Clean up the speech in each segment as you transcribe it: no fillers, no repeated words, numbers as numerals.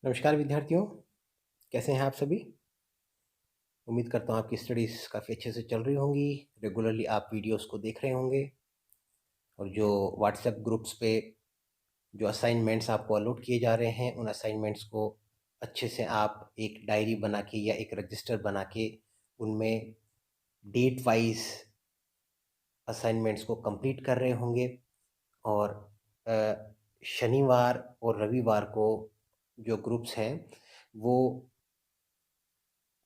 नमस्कार विद्यार्थियों, कैसे हैं आप सभी? उम्मीद करता हूँ आपकी स्टडीज़ काफ़ी अच्छे से चल रही होंगी। रेगुलरली आप वीडियोस को देख रहे होंगे और जो व्हाट्सएप ग्रुप्स पे जो असाइनमेंट्स आपको अलॉट किए जा रहे हैं, उन असाइनमेंट्स को अच्छे से आप एक डायरी बना के या एक रजिस्टर बना के उनमें डेट वाइज असाइनमेंट्स को कंप्लीट कर रहे होंगे और अ, शनिवार और रविवार को जो ग्रुप्स हैं वो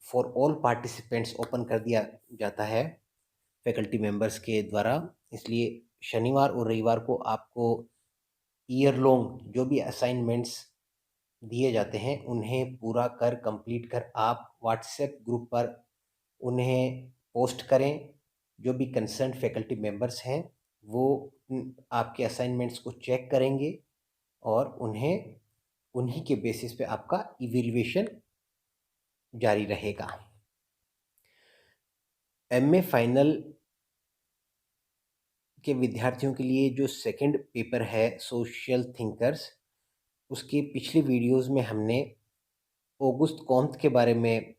फॉर ऑल पार्टिसिपेंट्स ओपन कर दिया जाता है फैकल्टी मेंबर्स के द्वारा। इसलिए शनिवार और रविवार को आपको ईयर लॉन्ग जो भी असाइनमेंट्स दिए जाते हैं उन्हें पूरा कर कंप्लीट कर आप व्हाट्सएप ग्रुप पर उन्हें पोस्ट करें। जो भी कंसर्न फैकल्टी मेंबर्स हैं वो आपके असाइनमेंट्स को चेक करेंगे और उन्हें उन्हीं के बेसिस पे आपका इवैल्यूएशन जारी रहेगा। एमए फाइनल के विद्यार्थियों के लिए जो सेकंड पेपर है सोशल थिंकर्स, उसके पिछले वीडियोस में हमने ऑगस्ट कॉम्ट के बारे में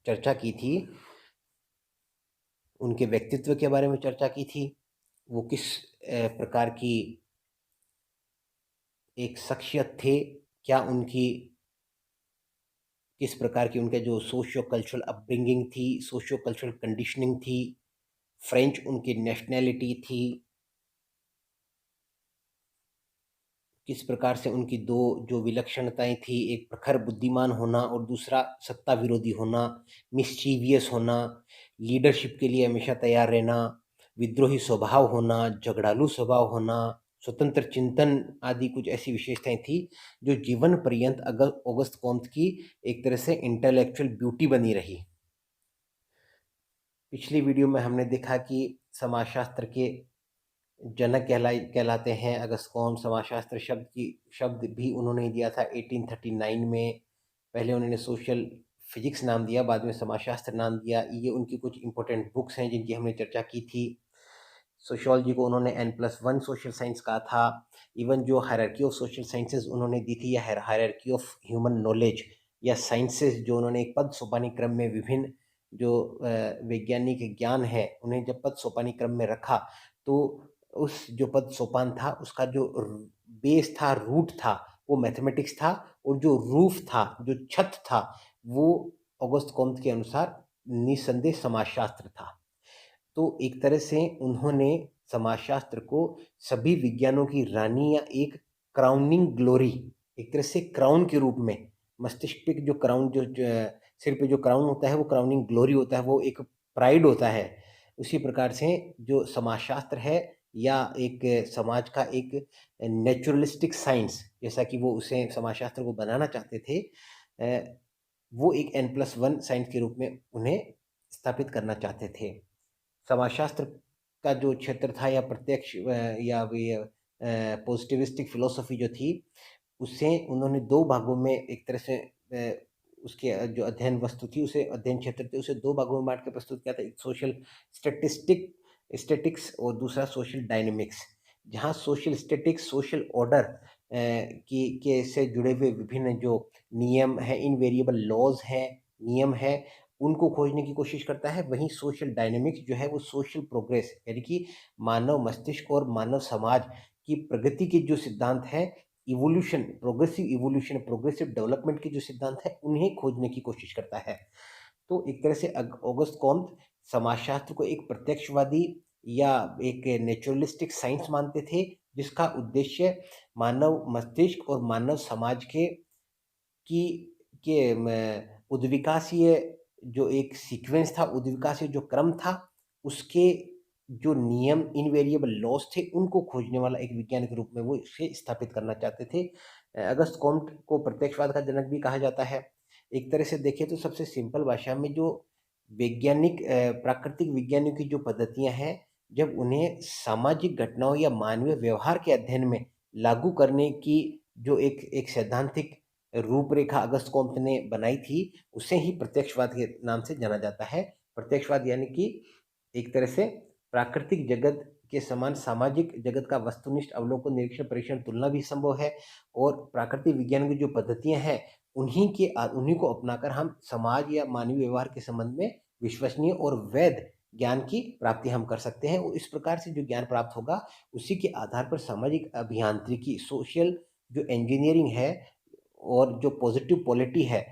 चर्चा की थी, उनके व्यक्तित्व के बारे में चर्चा की थी। वो किस प्रकार की एक शख्सियत थे, क्या उनकी किस प्रकार की उनके जो सोशियो कल्चरल अपब्रिंगिंग थी, सोशियो कल्चरल कंडीशनिंग थी, फ्रेंच उनकी नेशनैलिटी थी, किस प्रकार से उनकी दो जो विलक्षणताएं थी, एक प्रखर बुद्धिमान होना और दूसरा सत्ता विरोधी होना, मिस्चीवियस होना, लीडरशिप के लिए हमेशा तैयार रहना, विद्रोही स्वभाव होना, झगड़ालू स्वभाव होना, स्वतंत्र चिंतन आदि कुछ ऐसी विशेषताएं थी जो जीवन पर्यंत ऑगस्ट कॉम्ट की एक तरह से इंटेलेक्चुअल ब्यूटी बनी रही। पिछली वीडियो में हमने देखा कि समाजशास्त्र के जनक कहलाते हैं अगस्त कॉम्ट। समाजशास्त्र शब्द भी उन्होंने दिया था 1839 में। पहले उन्होंने सोशल फिजिक्स नाम दिया, बाद में समाजशास्त्र नाम दिया। ये उनकी कुछ इंपॉर्टेंट बुक्स हैं जिनकी हमने चर्चा की थी। सोशियोलॉजी को उन्होंने N+1 सोशल साइंस कहा था। इवन जो हायरार्की ऑफ सोशल साइंसेज उन्होंने दी थी, या हायरार्की ऑफ ह्यूमन नॉलेज या साइंसेज, जो उन्होंने एक पद सोपानी क्रम में विभिन्न जो वैज्ञानिक ज्ञान है उन्हें जब पद सोपानी क्रम में रखा, तो उस जो पद सोपान था उसका जो बेस था, रूट था, वो मैथमेटिक्स था, और जो रूफ था, जो छत था, वो ऑगस्ट कॉम्ट के अनुसार निसंदेह समाजशास्त्र था। तो एक तरह से उन्होंने समाजशास्त्र को सभी विज्ञानों की रानी या एक क्राउनिंग ग्लोरी, एक तरह से क्राउन के रूप में, मस्तिष्क पे जो क्राउन जो सिर पे जो क्राउन होता है वो क्राउनिंग ग्लोरी होता है, वो एक प्राइड होता है। उसी प्रकार से जो समाजशास्त्र है या एक समाज का एक नेचुरलिस्टिक साइंस, जैसा कि वो उसे समाजशास्त्र को बनाना चाहते थे, वो एक N+1 साइंस के रूप में उन्हें स्थापित करना चाहते थे। समाजशास्त्र का जो क्षेत्र था या प्रत्यक्ष या पॉजिटिविस्टिक फिलोसफी जो थी, उसे उन्होंने दो भागों में एक तरह से उसके जो अध्ययन वस्तु थी, उसे अध्ययन क्षेत्र थे, उसे दो भागों में बांट के प्रस्तुत किया था। एक सोशल स्टेटिक्स और दूसरा सोशल डायनेमिक्स। जहाँ सोशल स्टेटिक्स सोशल ऑर्डर की के से जुड़े हुए विभिन्न जो नियम हैं, इनवेरिएबल लॉज हैं, नियम हैं, उनको खोजने की कोशिश करता है। वहीं सोशल डायनेमिक्स जो है वो सोशल प्रोग्रेस, यानी कि मानव मस्तिष्क और मानव समाज की प्रगति के जो सिद्धांत हैं, इवोल्यूशन, प्रोग्रेसिव डेवलपमेंट के जो सिद्धांत हैं, उन्हें खोजने की कोशिश करता है। तो एक तरह से ऑगस्ट कॉम्ट समाजशास्त्र को एक प्रत्यक्षवादी या एक नेचुरलिस्टिक साइंस मानते थे, जिसका उद्देश्य मानव मस्तिष्क और मानव समाज की उद्विकासीय जो एक सीक्वेंस था, उद्विकासीय जो क्रम था, उसके जो नियम, इनवेरिएबल लॉज थे, उनको खोजने वाला एक विज्ञान के रूप में वो इसे स्थापित करना चाहते थे। अगस्त कॉम्ट को प्रत्यक्षवाद का जनक भी कहा जाता है। एक तरह से देखें तो सबसे सिंपल भाषा में जो वैज्ञानिक प्राकृतिक विज्ञानियों की जो पद्धतियां हैं, जब उन्हें सामाजिक घटनाओं या मानवीय व्यवहार के अध्ययन में लागू करने की जो एक एक सैद्धांतिक रूपरेखा अगस्त कॉम्ट ने बनाई थी, उसे ही प्रत्यक्षवाद के नाम से जाना जाता है। प्रत्यक्षवाद यानी कि एक तरह से प्राकृतिक जगत के समान सामाजिक जगत का वस्तुनिष्ठ अवलोकन, निरीक्षण, परीक्षण, तुलना भी संभव है और प्राकृतिक विज्ञान की जो पद्धतियाँ हैं, उन्हीं को अपनाकर हम समाज या मानवीय व्यवहार के संबंध में विश्वसनीय और वैध ज्ञान की प्राप्ति हम कर सकते हैं। और इस प्रकार से जो ज्ञान प्राप्त होगा, उसी के आधार पर सामाजिक अभियांत्रिकी, सोशल जो इंजीनियरिंग है और जो पॉजिटिव पॉलिटी है,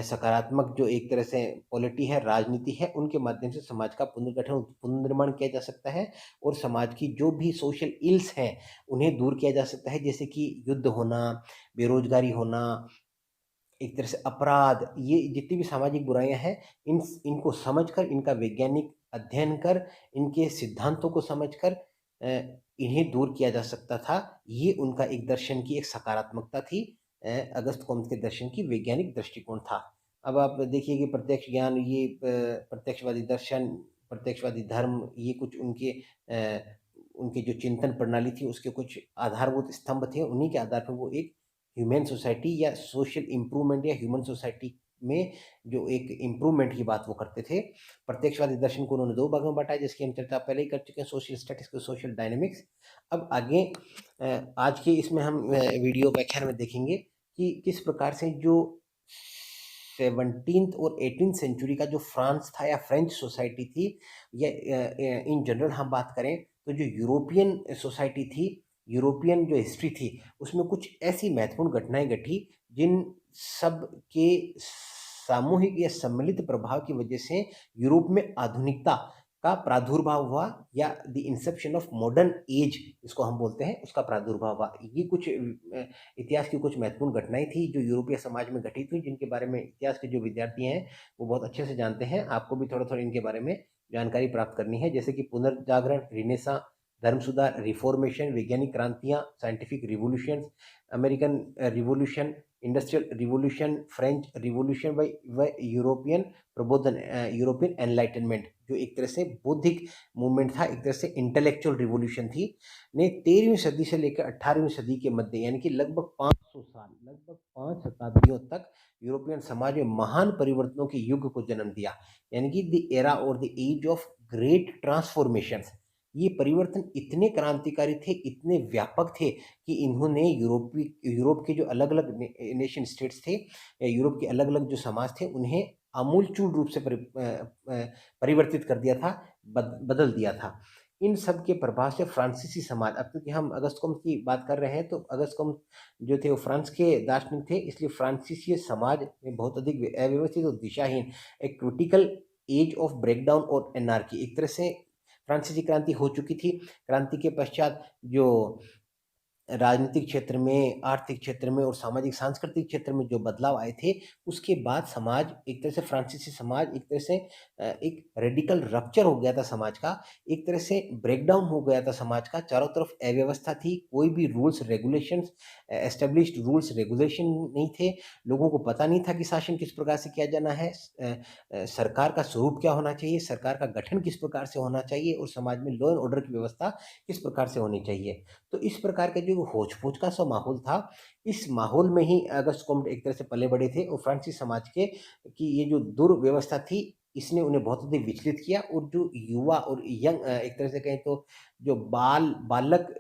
सकारात्मक जो एक तरह से पॉलिटी है, राजनीति है, उनके माध्यम से समाज का पुनर्गठन, पुनर्निर्माण किया जा सकता है और समाज की जो भी सोशल इल्स हैं, उन्हें दूर किया जा सकता है। जैसे कि युद्ध होना, बेरोजगारी होना, एक तरह से अपराध, ये जितनी भी सामाजिक बुराइयां हैं, इनको समझकर, इनका वैज्ञानिक अध्ययन कर, इनके सिद्धांतों को समझकर इन्हें दूर किया जा सकता था। ये उनका एक दर्शन की एक सकारात्मकता थी। अगस्त कॉम्टे के दर्शन की वैज्ञानिक दृष्टिकोण था। अब आप देखिए कि प्रत्यक्ष ज्ञान, ये प्रत्यक्षवादी दर्शन, प्रत्यक्षवादी धर्म, ये कुछ उनके जो चिंतन प्रणाली थी, उसके कुछ आधारभूत स्तंभ थे। उन्हीं के आधार पर वो एक ह्यूमन सोसाइटी या सोशल इम्प्रूवमेंट या ह्यूमन सोसाइटी में जो एक इम्प्रूवमेंट की बात वो करते थे। प्रत्यक्षवादी दर्शन को उन्होंने दो भागों में बांटा है, जिसकी हम चर्चा पहले ही कर चुके हैं, सोशल स्टैटिस्टिक्स, सोशल डायनेमिक्स। अब आगे आज के इसमें हम वीडियो व्याख्यान में देखेंगे कि किस प्रकार से जो 17th और 18th सेंचुरी का जो फ्रांस था या फ्रेंच सोसाइटी थी, या इन जनरल हम बात करें तो जो यूरोपियन सोसाइटी थी, यूरोपियन जो हिस्ट्री थी, उसमें कुछ ऐसी महत्वपूर्ण घटनाएं घटी जिन सब के सामूहिक या सम्मिलित प्रभाव की वजह से यूरोप में आधुनिकता का प्रादुर्भाव हुआ, या the Inception of modern age इसको हम बोलते हैं, उसका प्रादुर्भाव हुआ। ये कुछ इतिहास की कुछ महत्वपूर्ण घटनाएं थी जो यूरोपीय समाज में घटी थी, जिनके बारे में इतिहास के जो विद्यार्थी हैं वो बहुत अच्छे से जानते हैं। आपको भी थोड़ा थोड़ा इनके बारे में जानकारी प्राप्त करनी है, जैसे कि पुनर्जागरण, रिनेसा, धर्म सुधार, रिफॉर्मेशन, वैज्ञानिक क्रांतियां, scientific revolution, American revolution, industrial revolution, French revolution, व यूरोपियन प्रबोधन, यूरोपियन एनलाइटनमेंट, जो एक तरह से बौद्धिक मूवमेंट था, एक तरह से इंटेलेक्चुअल रिवोल्यूशन थी, ने 13वीं सदी से लेकर 18वीं सदी के मध्य, यानी कि लगभग 500 साल, लगभग 5 शताब्दियों तक यूरोपियन समाज में महान परिवर्तनों के युग को जन्म दिया। यानी कि द एरा और the age of great transformation. ये परिवर्तन इतने क्रांतिकारी थे, इतने व्यापक थे कि इन्होंने यूरोप के जो अलग अलग नेशन स्टेट्स थे, यूरोप के अलग अलग जो समाज थे, उन्हें आमूलचूल रूप से परिवर्तित कर दिया था, बदल दिया था। इन सब के प्रभाव से फ्रांसीसी समाज, अब क्योंकि हम अगस्त कॉम्टे की बात कर रहे हैं, तो अगस्त कॉम्टे जो थे वो फ्रांस के दार्शनिक थे, इसलिए फ्रांसीसी समाज में बहुत अधिक अव्यवस्थित और दिशाहीन, एक क्रिटिकल एज ऑफ ब्रेकडाउन और एनार्की, एक तरह से फ्रांसीसी क्रांति हो चुकी थी। क्रांति के पश्चात जो राजनीतिक क्षेत्र में, आर्थिक क्षेत्र में और सामाजिक सांस्कृतिक क्षेत्र में जो बदलाव आए थे, उसके बाद समाज, एक तरह से फ्रांसीसी समाज एक तरह से एक रेडिकल रप्चर हो गया था समाज का, एक तरह से ब्रेकडाउन हो गया था समाज का। चारों तरफ अव्यवस्था थी, कोई भी rules regulations, established rules regulation नहीं थे, लोगों को पता नहीं था कि शासन किस प्रकार से किया जाना है, सरकार का स्वरूप क्या होना चाहिए, सरकार का गठन किस प्रकार से होना चाहिए, और समाज में लॉ एंड ऑर्डर की व्यवस्था किस प्रकार से होनी चाहिए। तो इस प्रकार का जो होच पोच का सा माहौल था, इस माहौल में ही अगस्त कॉम्टे एक तरह से पले बड़े थे, और फ्रांसीसी समाज के की ये जो दुर्व्यवस्था थी, इसने उन्हें बहुत अधिक विचलित किया। और जो युवा और यंग, एक तरह से कहें तो जो बालक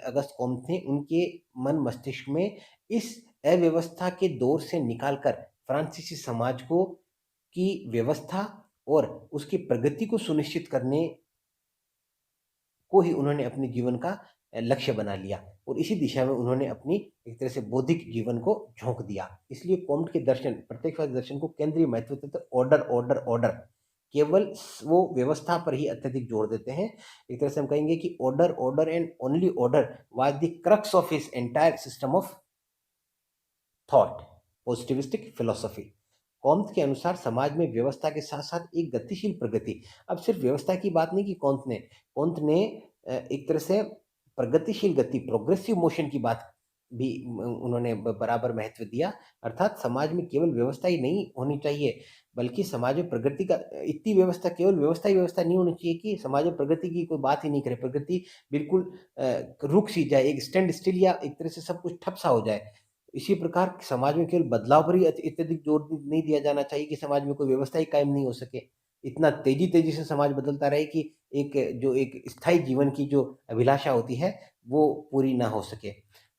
अगस्त कॉम्टे थे, उनके मन मस्तिष्क में इस अव्यवस्था के दौर से निकालकर फ्रांसीसी समाज को की व्यवस्था और उसकी प्रगति को सुनिश्चित करने को ही उन्होंने अपने जीवन का लक्ष्य बना लिया, और इसी दिशा में उन्होंने अपनी एक तरह से बौद्धिक जीवन को झोंक दिया। इसलिए कॉम्टे के दर्शन, प्रत्यक्षवादी दर्शन को केंद्रीय महत्व देते, ऑर्डर ऑर्डर ऑर्डर, केवल वो व्यवस्था पर ही अत्यधिक जोर देते हैं। एक तरह से हम कहेंगे कि order order and only order was the crux of his entire system of thought, positivistic philosophy. Comte के अनुसार समाज में व्यवस्था के साथ साथ एक गतिशील प्रगति, अब सिर्फ व्यवस्था की बात नहीं की कॉम्टे ने एक तरह से प्रगतिशील गति, प्रोग्रेसिव मोशन की बात भी उन्होंने बराबर महत्व दिया। अर्थात समाज में केवल व्यवस्था ही नहीं होनी चाहिए, बल्कि समाज में प्रगति का, इतनी व्यवस्था, केवल व्यवस्था ही व्यवस्था नहीं होनी चाहिए कि समाज में प्रगति की कोई बात ही नहीं करे, प्रगति बिल्कुल रुक सी जाए, एक स्टैंड स्टिल, या एक तरह से सब कुछ ठप सा हो जाए। इसी प्रकार समाज में केवल बदलाव पर ही अत्यधिक जोर नहीं दिया जाना चाहिए कि समाज में कोई व्यवस्था ही कायम नहीं हो सके, इतना तेजी तेजी से समाज बदलता रहे कि एक जो एक स्थायी जीवन की जो अभिलाषा होती है वो पूरी ना हो सके।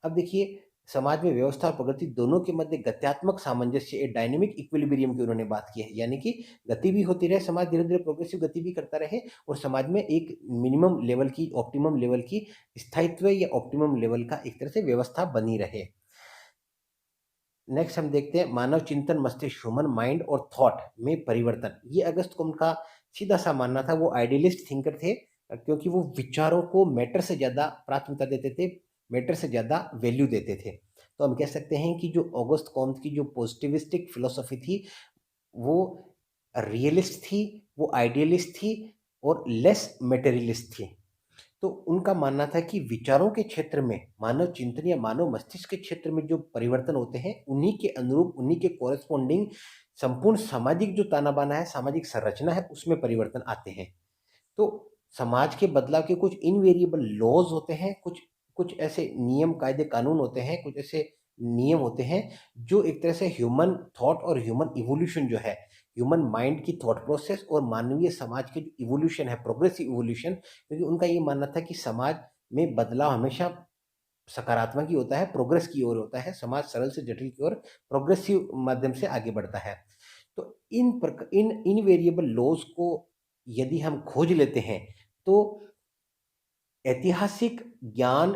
अब देखिए, समाज में व्यवस्था और प्रगति दोनों के मध्य गत्यात्मक सामंजस्य, एक डायनेमिक इक्विलिब्रियम की उन्होंने बात की है, यानी कि गति भी होती रहे, समाज धीरे धीरे प्रोग्रेसिव गति भी करता रहे और समाज में एक मिनिमम लेवल की, ऑप्टिमम लेवल की स्थायित्व या ऑप्टिमम लेवल का एक तरह से व्यवस्था बनी रहे। नेक्स्ट हम देखते हैं मानव चिंतन, मस्तिष्क, ह्यूमन माइंड और थॉट में परिवर्तन। ये अगस्त कॉम्ट का सीधा सा मानना था। वो आइडियलिस्ट थिंकर थे, क्योंकि वो विचारों को मैटर से ज़्यादा प्राथमिकता देते थे, मैटर से ज़्यादा वैल्यू देते थे। तो हम कह सकते हैं कि जो ऑगस्ट कॉम्ट की जो पॉजिटिविस्टिक फिलोसॉफी थी वो रियलिस्ट थी, वो आइडियलिस्ट थी और लेस मटेरियलिस्ट थी। तो उनका मानना था कि विचारों के क्षेत्र में, मानव चिंतन या मानव मस्तिष्क के क्षेत्र में जो परिवर्तन होते हैं, उन्हीं के अनुरूप, उन्हीं के कोरेस्पोंडिंग संपूर्ण सामाजिक जो ताना बाना है, सामाजिक संरचना है, उसमें परिवर्तन आते हैं। तो समाज के बदलाव के कुछ इनवेरिएबल लॉज होते हैं, कुछ कुछ ऐसे नियम, कायदे, कानून होते हैं, कुछ ऐसे नियम होते हैं जो एक तरह से ह्यूमन थॉट और ह्यूमन इवोल्यूशन जो है, ह्यूमन माइंड की थॉट प्रोसेस और मानवीय समाज के जो इवोल्यूशन है, प्रोग्रेसिव इवोल्यूशन, क्योंकि उनका ये मानना था कि समाज में बदलाव हमेशा सकारात्मक ही होता है, प्रोग्रेस की ओर होता है, समाज सरल से जटिल की ओर प्रोग्रेसिव माध्यम से आगे बढ़ता है। तो इन इनवेरिएबल लॉज को यदि हम खोज लेते हैं तो ऐतिहासिक ज्ञान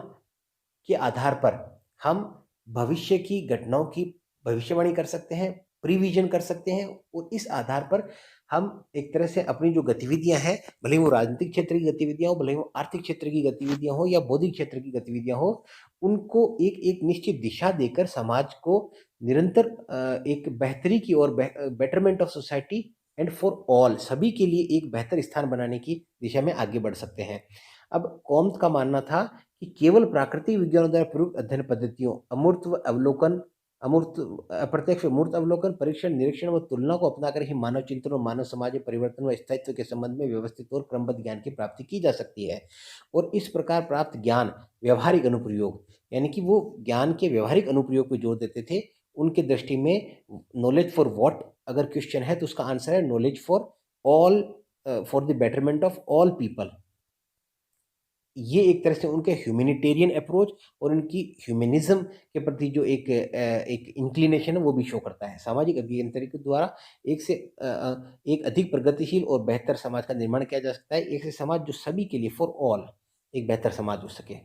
के आधार पर हम भविष्य की घटनाओं की भविष्यवाणी कर सकते हैं, प्रीविजन कर सकते हैं और इस आधार पर हम एक तरह से अपनी जो गतिविधियां हैं, भले ही वो राजनीतिक क्षेत्र की गतिविधियां हो, भले ही वो आर्थिक क्षेत्र की गतिविधियां हो या बौद्धिक क्षेत्र की गतिविधियां हो, उनको एक एक निश्चित दिशा देकर समाज को निरंतर एक बेहतरी की ओर, betterment of society and for all, सभी के लिए एक बेहतर स्थान बनाने की दिशा में आगे बढ़ सकते हैं। अब कॉम्त का मानना था कि केवल प्राकृतिक विज्ञानों द्वारा प्रयुक्त अध्ययन पद्धतियों, अमूर्त अवलोकन, अमूर्त अप्रत्यक्ष मूर्त अवलोकन, परीक्षण, निरीक्षण व तुलना को अपनाकर ही मानव चिंतन और मानव समाज में परिवर्तन व स्थायित्व के संबंध में व्यवस्थित और क्रमबद्ध ज्ञान की प्राप्ति की जा सकती है। और इस प्रकार प्राप्त ज्ञान व्यवहारिक अनुप्रयोग, यानी कि वो ज्ञान के व्यवहारिक अनुप्रयोग पर जोर देते थे। उनके दृष्टि में नॉलेज फॉर व्हाट अगर क्वेश्चन है तो उसका आंसर है knowledge for all, for the betterment of all people. ये एक तरह से उनके ह्यूमैनिटेरियन अप्रोच और उनकी ह्यूमनिज्म के प्रति जो एक इंक्लिनेशन है वो भी शो करता है। सामाजिक अभियंत्रिकी के द्वारा एक अधिक प्रगतिशील और बेहतर समाज का निर्माण किया जा सकता है, एक से समाज जो सभी के लिए, फॉर ऑल, एक बेहतर समाज हो सके।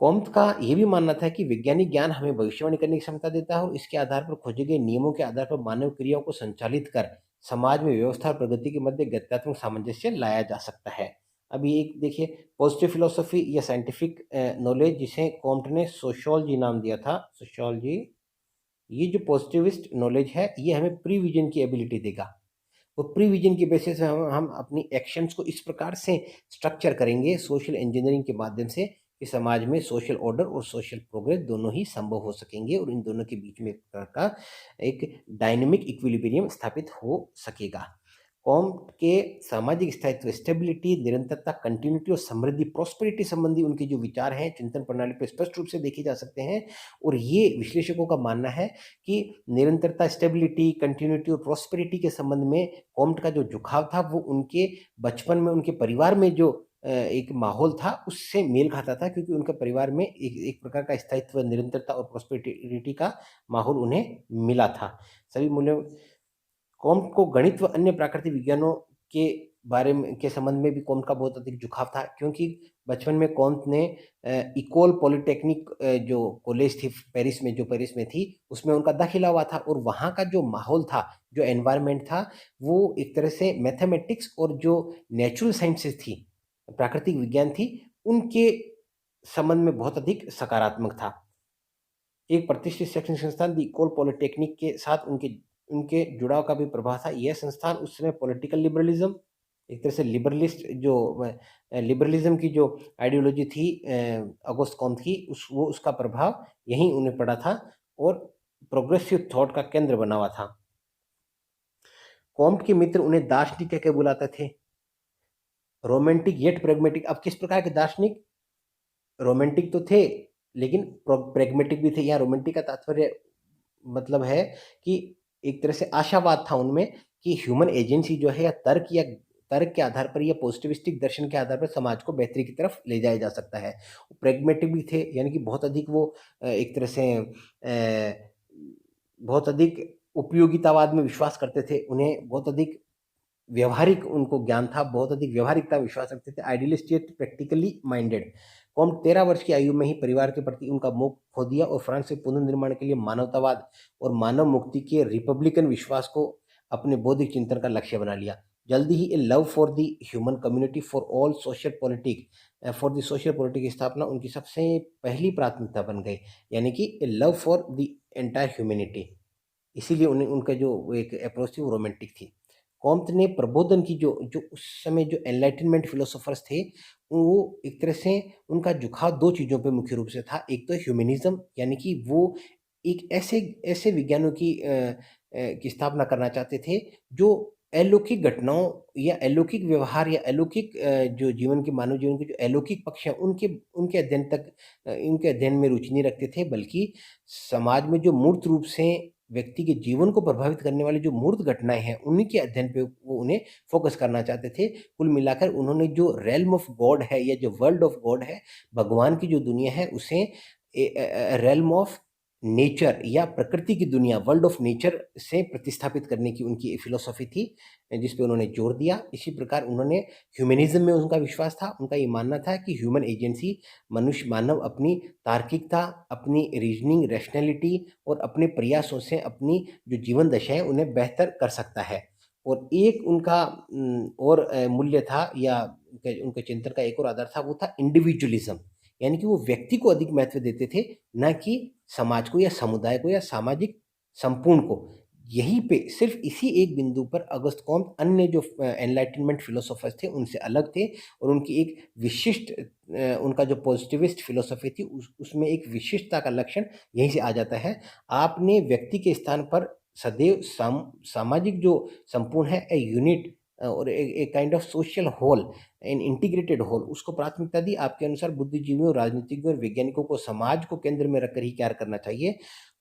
कॉम्त का ये भी मानना था कि वैज्ञानिक ज्ञान हमें भविष्यवाणी करने की क्षमता देता है और इसके आधार पर खोजे गए नियमों के आधार पर मानव क्रियाओं को संचालित कर समाज में व्यवस्था और प्रगति के मध्य गत्यात्मक सामंजस्य लाया जा सकता है। अभी एक देखिए, पॉजिटिव फिलोसफी या साइंटिफिक नॉलेज, जिसे कॉम्ट ने सोशियोलॉजी नाम दिया था, सोशियोलॉजी, ये जो पॉजिटिविस्ट नॉलेज है ये हमें प्रीविजन की एबिलिटी देगा और प्रीविजन की बेसिस पे हम अपनी एक्शंस को इस प्रकार से स्ट्रक्चर करेंगे सोशल इंजीनियरिंग के माध्यम से कि समाज में सोशल ऑर्डर और सोशल प्रोग्रेस दोनों ही संभव हो सकेंगे और इन दोनों के बीच में एक प्रकार का एक डायनेमिक इक्विलिब्रियम स्थापित हो सकेगा। कौम के सामाजिक स्थायित्व, स्टेबिलिटी, निरंतरता, कंटिन्यूटी और समृद्धि, प्रॉस्पेरिटी संबंधी उनके जो विचार हैं चिंतन प्रणाली पर स्पष्ट रूप से देखे जा सकते हैं। और ये विश्लेषकों का मानना है कि निरंतरता, स्टेबिलिटी, कंटिन्यूटी और प्रॉस्पेरिटी के संबंध में कॉम्ट का जो झुकाव था वो उनके बचपन में, उनके परिवार में जो एक माहौल था उससे मेल खाता था, क्योंकि उनके परिवार में एक प्रकार का स्थायित्व, निरंतरता और प्रॉस्पेरिटी का माहौल उन्हें मिला था। सभी मूल्यों, कॉम्ट को गणित व अन्य प्राकृतिक विज्ञानों के बारे में, के संबंध में भी कॉम्ट का बहुत अधिक झुकाव था, क्योंकि बचपन में कॉम्ट ने इकोल पॉलिटेक्निक जो कॉलेज थी पेरिस में, जो पेरिस में थी, उसमें उनका दाखिला हुआ था और वहाँ का जो माहौल था, जो एनवायरनमेंट था, वो एक तरह से मैथमेटिक्स और जो नेचुरल साइंसेज थी, प्राकृतिक विज्ञान थी, उनके संबंध में बहुत अधिक सकारात्मक था। एक प्रतिष्ठित शैक्षणिक संस्थान दी इकोल पॉलिटेक्निक के साथ उनके उनके जुड़ाव का भी प्रभाव था। यह संस्थान उस समय पॉलिटिकल लिबरलिज्म, एक तरह से लिबरलिज्म की जो आइडियोलॉजी थी ऑगस्ट कॉम्ट की, उसका प्रभाव यहीं उन्हें पड़ा था और प्रोग्रेसिव थॉट का केंद्र बना हुआ था। कॉम्ट के मित्र उन्हें दार्शनिक कह के बुलाते थे, रोमांटिक येट प्रेगमेटिक। अब किस प्रकार के दार्शनिक? रोमांटिक तो थे लेकिन प्रेगमेटिक भी थे। यहाँ रोमांटिक का तात्पर्य मतलब है कि एक तरह से आशावाद था उनमें कि ह्यूमन एजेंसी जो है या तर्क या तर्क के आधार पर या पॉजिटिविस्टिक दर्शन के आधार पर समाज को बेहतरी की तरफ ले जाया जा सकता है। प्रेगमेटिक भी थे, यानी कि बहुत अधिक वो एक तरह से बहुत अधिक उपयोगितावाद में विश्वास करते थे। उन्हें बहुत अधिक व्यवहारिक उनको ज्ञान था, बहुत अधिक व्यवहारिकता विश्वास रखते थे। Idealist yet practically minded. Comte 13 वर्ष की आयु में ही परिवार के प्रति उनका मोह खो दिया और फ्रांस के पुनर्निर्माण के लिए मानवतावाद और मानव मुक्ति के रिपब्लिकन विश्वास को अपने बौद्धिक चिंतन का लक्ष्य बना लिया। जल्दी ही a love for the human community for all social politic for the social politic की स्थापना उनकी सबसे पहली प्राथमिकता बन गई, यानी कि a love for the entire humanity. इसीलिए उन्हें उनका जो एक अप्रोच थी वो रोमांटिक थी। कॉम्ट ने प्रबोधन की जो जो उस समय जो एनलाइटनमेंट फिलोसोफर्स थे, वो एक तरह से उनका झुकाव दो चीज़ों पे मुख्य रूप से था। एक तो ह्यूमनिज्म, यानी कि वो एक ऐसे ऐसे विज्ञानों की स्थापना करना चाहते थे जो अलौकिक घटनाओं या अलौकिक व्यवहार या अलौकिक जो जीवन के मानव जीवन के जो अलौकिक पक्ष हैं उनके उनके अध्ययन तक उनके अध्ययन में रुचि नहीं रखते थे, बल्कि समाज में जो मूर्त रूप से व्यक्ति के जीवन को प्रभावित करने वाली जो मूर्त घटनाएं हैं उन्हीं के अध्ययन पे वो उन्हें फोकस करना चाहते थे। कुल मिलाकर उन्होंने जो रेल्म ऑफ गॉड है या जो वर्ल्ड ऑफ गॉड है, भगवान की जो दुनिया है, उसे रेल्म ऑफ नेचर या प्रकृति की दुनिया, वर्ल्ड ऑफ नेचर से प्रतिस्थापित करने की उनकी फिलोसॉफी थी, जिस पे उन्होंने जोर दिया। इसी प्रकार उन्होंने ह्यूमनिज्म में उनका विश्वास था। उनका ये मानना था कि ह्यूमन एजेंसी, मनुष्य मानव अपनी तार्किकता, अपनी रीजनिंग, रैशनैलिटी और अपने प्रयासों से अपनी जो जीवन दशा है उन्हें बेहतर कर सकता है। और एक उनका और मूल्य था या उनके चिंतन का एक और आधार था, वो था इंडिविजुअलिज्म, यानी कि वो व्यक्ति को अधिक महत्व देते थे, ना कि समाज को या समुदाय को या सामाजिक संपूर्ण को। यहीं पे सिर्फ इसी एक बिंदु पर अगस्त कॉम्ट अन्य जो एनलाइटनमेंट फिलोसोफर्स थे उनसे अलग थे और उनकी एक विशिष्ट उनका जो पॉजिटिविस्ट फिलोसफी थी उसमें एक विशिष्टता का लक्षण यहीं से आ जाता है। आपने व्यक्ति के स्थान पर सदैव सामाजिक जो संपूर्ण है, ए यूनिट और एक kind of social whole, an integrated whole, उसको प्राथमिकता दी। आपके अनुसार बुद्धिजीवियों, राजनीतिज्ञों और वैज्ञानिकों को समाज को केंद्र में रखकर ही कार्य करना चाहिए।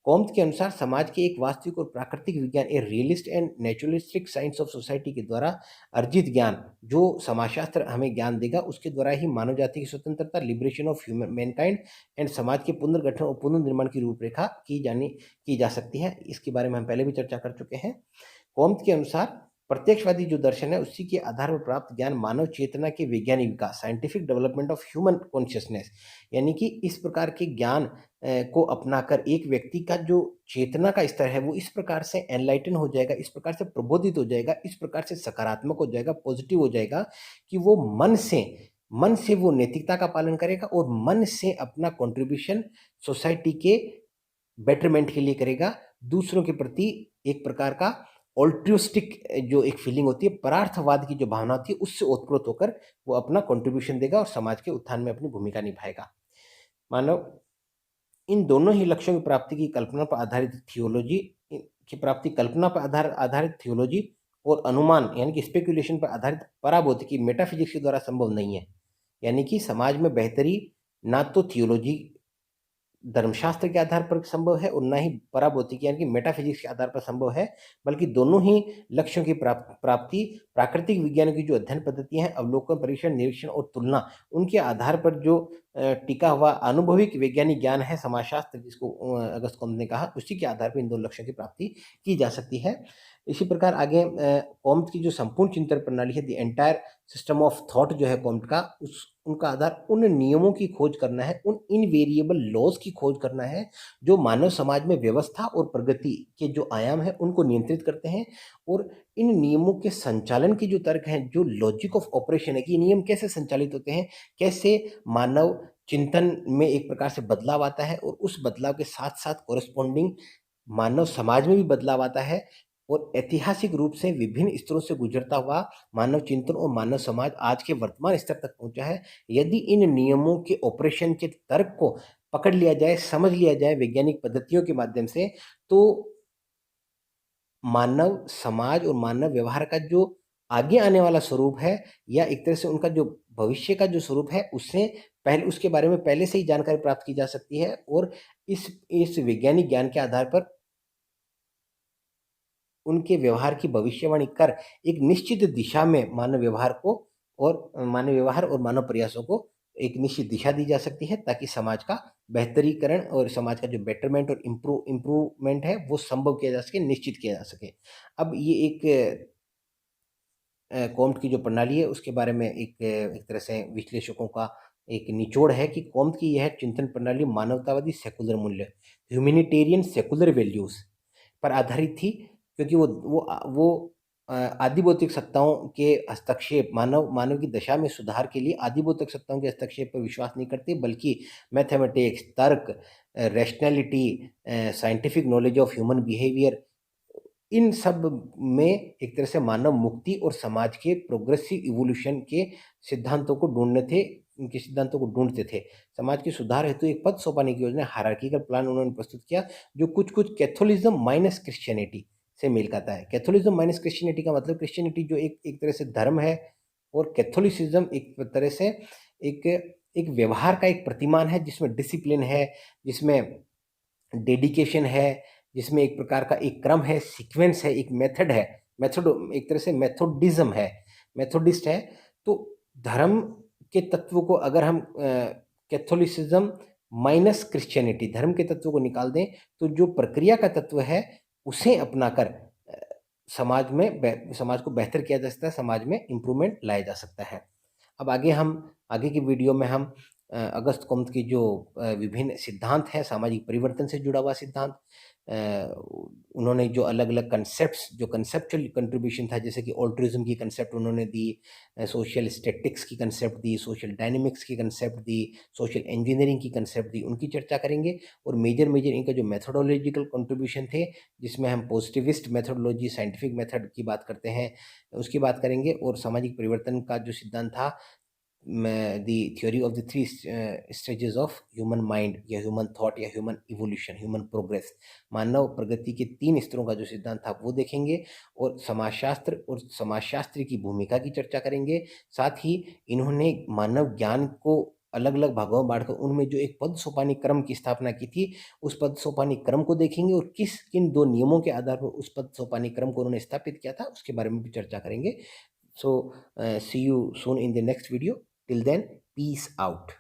कॉम्ट के अनुसार समाज के एक वास्तविक और प्राकृतिक विज्ञान, a realist and naturalistic science of society के द्वारा अर्जित ज्ञान, जो समाजशास्त्र हमें ज्ञान देगा, उसके द्वारा ही मानव जाति की स्वतंत्रता, liberation of human Mankind and समाज के पुनर्गठन और पुनर्निर्माण की रूपरेखा की जा सकती है। इसके बारे में हम पहले भी चर्चा कर चुके हैं। कॉम्ट के अनुसार प्रत्यक्षवादी जो दर्शन है उसी के आधार पर प्राप्त ज्ञान मानव चेतना के वैज्ञानिक विकास, scientific development of human consciousness, यानी कि इस प्रकार के ज्ञान को अपनाकर एक व्यक्ति का जो चेतना का स्तर है वो इस प्रकार से एनलाइटन हो जाएगा, इस प्रकार से प्रबोधित हो जाएगा, इस प्रकार से सकारात्मक हो जाएगा, पॉजिटिव हो जाएगा कि वो मन से वो नैतिकता का पालन करेगा और मन से अपना कंट्रीब्यूशन सोसाइटी के बेटरमेंट के लिए करेगा। दूसरों के प्रति एक प्रकार का ऑल्ट्रिस्टिक जो एक फीलिंग होती है, परार्थवाद की जो भावना होती है, उससे ओतप्रोत होकर वो अपना कंट्रीब्यूशन देगा और समाज के उत्थान में अपनी भूमिका निभाएगा। मानव इन दोनों ही लक्ष्यों की प्राप्ति की कल्पना पर आधारित थियोलॉजी की प्राप्ति, कल्पना पर आधारित थियोलॉजी और अनुमान यानी कि स्पेकुलेशन पर आधारित पराभौतिकी मेटाफिजिक्स के द्वारा संभव नहीं है। यानी कि समाज में बेहतरी ना तो थियोलॉजी धर्मशास्त्र के आधार पर संभव है और ना ही पराभौतिकी यानी कि मेटाफिजिक्स के आधार पर संभव है, बल्कि दोनों ही लक्ष्यों की प्राप्ति प्राकृतिक विज्ञान की जो अध्ययन पद्धतियां हैं, अवलोकन, परीक्षण, निरीक्षण और तुलना, उनके आधार पर जो टिका हुआ अनुभविक वैज्ञानिक ज्ञान है समाजशास्त्र, जिसको अगस्त कॉम्ट ने कहा, उसी के आधार पर इन दोनों लक्ष्यों की प्राप्ति की जा सकती है। इसी प्रकार आगे कॉम्ट की जो संपूर्ण चिंतन प्रणाली है, the entire system of thought जो है कॉम्ट का, उनका आधार उन नियमों की खोज करना है, उन इनवेरिएबल लॉज की खोज करना है जो मानव समाज में व्यवस्था और प्रगति के जो आयाम है उनको नियंत्रित करते हैं। और इन नियमों के संचालन की जो तर्क हैं, जो लॉजिक ऑफ ऑपरेशन है कि नियम कैसे संचालित होते हैं, कैसे मानव चिंतन में एक प्रकार से बदलाव आता है और उस बदलाव के साथ साथ कोरस्पॉन्डिंग मानव समाज में भी बदलाव आता है और ऐतिहासिक रूप से विभिन्न स्तरों से गुजरता हुआ मानव चिंतन और मानव समाज आज के वर्तमान स्तर तक पहुंचा है। यदि इन नियमों के ऑपरेशन के तर्क को पकड़ लिया जाए, समझ लिया जाए वैज्ञानिक पद्धतियों के माध्यम से, तो मानव समाज और मानव व्यवहार का जो आगे आने वाला स्वरूप है या एक तरह से उनका जो भविष्य का जो स्वरूप है, उससे पहले उसके बारे में पहले से ही जानकारी प्राप्त की जा सकती है और इस वैज्ञानिक ज्ञान के आधार पर उनके व्यवहार की भविष्यवाणी कर एक निश्चित दिशा में मानव व्यवहार को और मानव प्रयासों को एक निश्चित दिशा दी जा सकती है, ताकि समाज का बेहतरीकरण और समाज का जो बेटरमेंट और इम्प्रूवमेंट है वो संभव किया जा सके, निश्चित किया जा सके। अब ये एक कॉम्ट की जो प्रणाली है उसके बारे में एक तरह से विश्लेषकों का एक निचोड़ है कि कॉम्ट की यह चिंतन प्रणाली मानवतावादी सेकुलर मूल्य, ह्यूमैनिटेरियन सेकुलर वैल्यूज पर आधारित थी, क्योंकि वो आदि भौतिक सत्ताओं के हस्तक्षेप, मानव की दशा में सुधार के लिए आदि भौतिक सत्ताओं के हस्तक्षेप पर विश्वास नहीं करते, बल्कि मैथमेटिक्स, तर्क, rationality, scientific knowledge of human behaviour, इन सब में एक तरह से मानव मुक्ति और समाज के प्रोग्रेसिव इवोल्यूशन के सिद्धांतों को ढूंढते थे। समाज के सुधार हेतु एक पद सौंपाने की योजना, हायरार्किकल प्लान उन्होंने प्रस्तुत किया, जो कुछ कैथोलिज्म माइनस क्रिश्चियनिटी से मेल खाता है। कैथोलिज्म माइनस क्रिश्चियनिटी का मतलब, क्रिश्चियनिटी जो एक तरह से धर्म है, और कैथोलिसिज्म एक तरह से एक एक व्यवहार का एक प्रतिमान है, जिसमें डिसिप्लिन है, जिसमें डेडिकेशन है, जिसमें एक प्रकार का एक क्रम है, सीक्वेंस है, एक मेथड है, एक तरह से मेथोडिज्म है, मेथोडिस्ट है। तो धर्म के तत्व को अगर हम कैथोलिसिज्म माइनस क्रिश्चियनिटी, धर्म के तत्व को निकाल दें, तो जो प्रक्रिया का तत्व है उसे अपनाकर समाज को बेहतर किया जा सकता है, समाज में इम्प्रूवमेंट लाया जा सकता है। अब आगे की वीडियो में हम अगस्त कॉम्त की जो विभिन्न सिद्धांत हैं, सामाजिक परिवर्तन से जुड़ा हुआ सिद्धांत, उन्होंने जो अलग अलग कंसेप्ट्स, जो कंसेप्चुअल कंट्रीब्यूशन था, जैसे कि ऑल्ट्रिज्म की कंसेप्ट उन्होंने दी, सोशल स्टैटिक्स की कंसेप्ट दी, सोशल डायनेमिक्स की कंसेप्ट दी, सोशल इंजीनियरिंग की कंसेप्ट दी, उनकी चर्चा करेंगे। और मेजर इनका जो मेथोडोलॉजिकल कंट्रीब्यूशन थे, जिसमें हम पॉजिटिविस्ट मेथोडोलॉजी, साइंटिफिक मेथड की बात करते हैं, उसकी बात करेंगे। और सामाजिक परिवर्तन का जो सिद्धांत था, the theory of the three stages of human mind, या ह्यूमन थॉट, या ह्यूमन इवोल्यूशन, ह्यूमन प्रोग्रेस, मानव प्रगति के 3 स्तरों का जो सिद्धांत था वो देखेंगे। और समाजशास्त्र की भूमिका की चर्चा करेंगे। साथ ही इन्होंने मानव ज्ञान को अलग अलग भागों में बांटकर उनमें जो एक पद सोपानी क्रम की स्थापना की थी, उस पद सोपानी क्रम को देखेंगे, और किन 2 नियमों के आधार पर उस पद सोपानी क्रम को उन्होंने स्थापित किया था, उसके बारे में भी चर्चा करेंगे। So, see you soon in the next video. Till then, peace out.